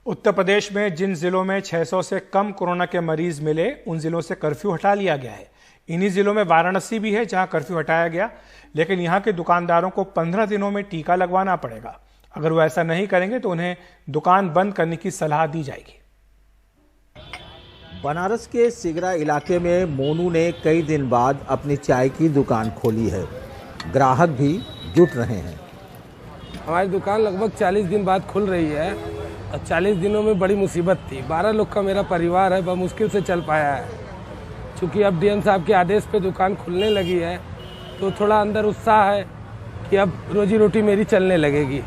उत्तर प्रदेश में जिन जिलों में 600 से कम कोरोना के मरीज मिले, उन जिलों से कर्फ्यू हटा लिया गया है। इन्हीं जिलों में वाराणसी भी है, जहां कर्फ्यू हटाया गया, लेकिन यहां के दुकानदारों को 15 दिनों में टीका लगवाना पड़ेगा। अगर वो ऐसा नहीं करेंगे तो उन्हें दुकान बंद करने की सलाह दी जाएगी। बनारस के सिगरा इलाके में मोनू ने कई दिन बाद अपनी चाय की दुकान खोली है। ग्राहक भी जुट रहे हैं। हमारी दुकान लगभग 40 दिन बाद खुल रही है और 40 दिनों में बड़ी मुसीबत थी। 12 लोग का मेरा परिवार है, बहुत मुश्किल से चल पाया है। चूँकि अब डीएम साहब के आदेश पे दुकान खुलने लगी है तो थोड़ा अंदर उत्साह है कि अब रोजी रोटी मेरी चलने लगेगी।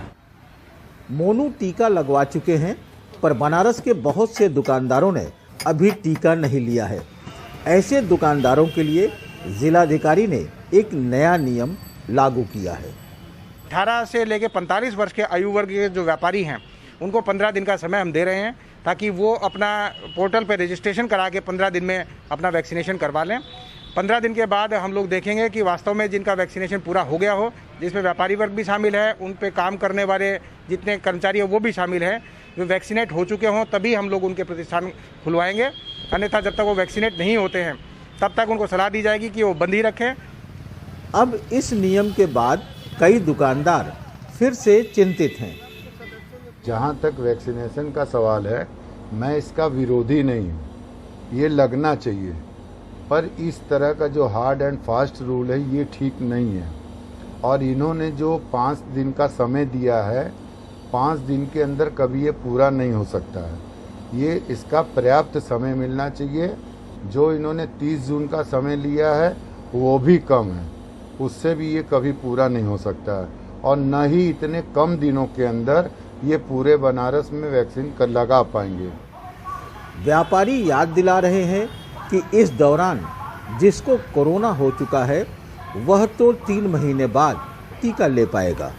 मोनू टीका लगवा चुके हैं, पर बनारस के बहुत से दुकानदारों ने अभी टीका नहीं लिया है। ऐसे दुकानदारों के लिए जिलाधिकारी ने एक नया नियम लागू किया है। 18 से लेकर 45 वर्ष के आयु वर्ग के जो व्यापारी हैं उनको 15 दिन का समय हम दे रहे हैं, ताकि वो अपना पोर्टल पर रजिस्ट्रेशन करा के 15 दिन में अपना वैक्सीनेशन करवा लें। 15 दिन के बाद हम लोग देखेंगे कि वास्तव में जिनका वैक्सीनेशन पूरा हो गया हो, जिसमें व्यापारी वर्ग भी शामिल है, उन पे काम करने वाले जितने कर्मचारी हैं वो भी शामिल हैं, वे वैक्सीनेट हो चुके हों तभी हम लोग उनके प्रतिष्ठान खुलवाएंगे। अन्यथा जब तक वो वैक्सीनेट नहीं होते हैं तब तक उनको सलाह दी जाएगी कि वो बंद ही रखें। अब इस नियम के बाद कई दुकानदार फिर से चिंतित हैं। जहाँ तक वैक्सीनेशन का सवाल है, मैं इसका विरोधी नहीं हूँ, ये लगना चाहिए, पर इस तरह का जो हार्ड एंड फास्ट रूल है ये ठीक नहीं है। और इन्होंने जो 5 दिन का समय दिया है, 5 दिन के अंदर कभी ये पूरा नहीं हो सकता है। ये इसका पर्याप्त समय मिलना चाहिए। जो इन्होंने 30 जून का समय लिया है वो भी कम है, उससे भी ये कभी पूरा नहीं हो सकता है। और न ही इतने कम दिनों के अंदर ये पूरे बनारस में वैक्सीन लगा पाएंगे। व्यापारी याद दिला रहे हैं कि इस दौरान जिसको कोरोना हो चुका है वह तो 3 महीने बाद टीका ले पाएगा।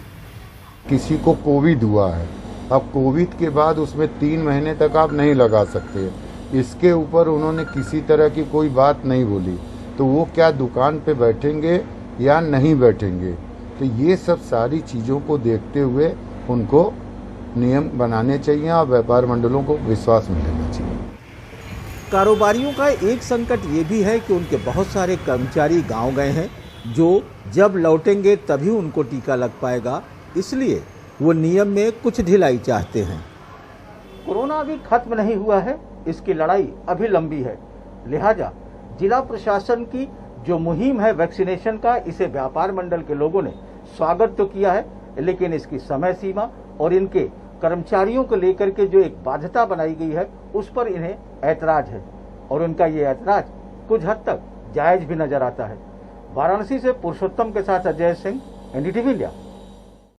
किसी को कोविड हुआ है, अब कोविड के बाद उसमें 3 महीने तक आप नहीं लगा सकते। इसके ऊपर उन्होंने किसी तरह की कोई बात नहीं बोली, तो वो क्या दुकान पे बैठेंगे या नहीं बैठेंगे। तो ये सब सारी चीज़ों को देखते हुए उनको नियम बनाने चाहिए और व्यापार मंडलों को विश्वास में लेना चाहिए। कारोबारियों का एक संकट ये भी है कि उनके बहुत सारे कर्मचारी गांव गए हैं, जो जब लौटेंगे तभी उनको टीका लग पाएगा, इसलिए वो नियम में कुछ ढिलाई चाहते हैं। कोरोना अभी खत्म नहीं हुआ है, इसकी लड़ाई अभी लंबी है। लिहाजा जिला प्रशासन की जो मुहिम है वैक्सीनेशन का, इसे व्यापार मंडल के लोगों ने स्वागत तो किया है, लेकिन इसकी समय सीमा और इनके कर्मचारियों को लेकर के जो एक बाध्यता बनाई गई है उस पर इन्हें ऐतराज है, और उनका ये ऐतराज कुछ हद तक जायज भी नजर आता है। वाराणसी से पुरुषोत्तम के साथ अजय सिंह, एनडीटीवी इंडिया।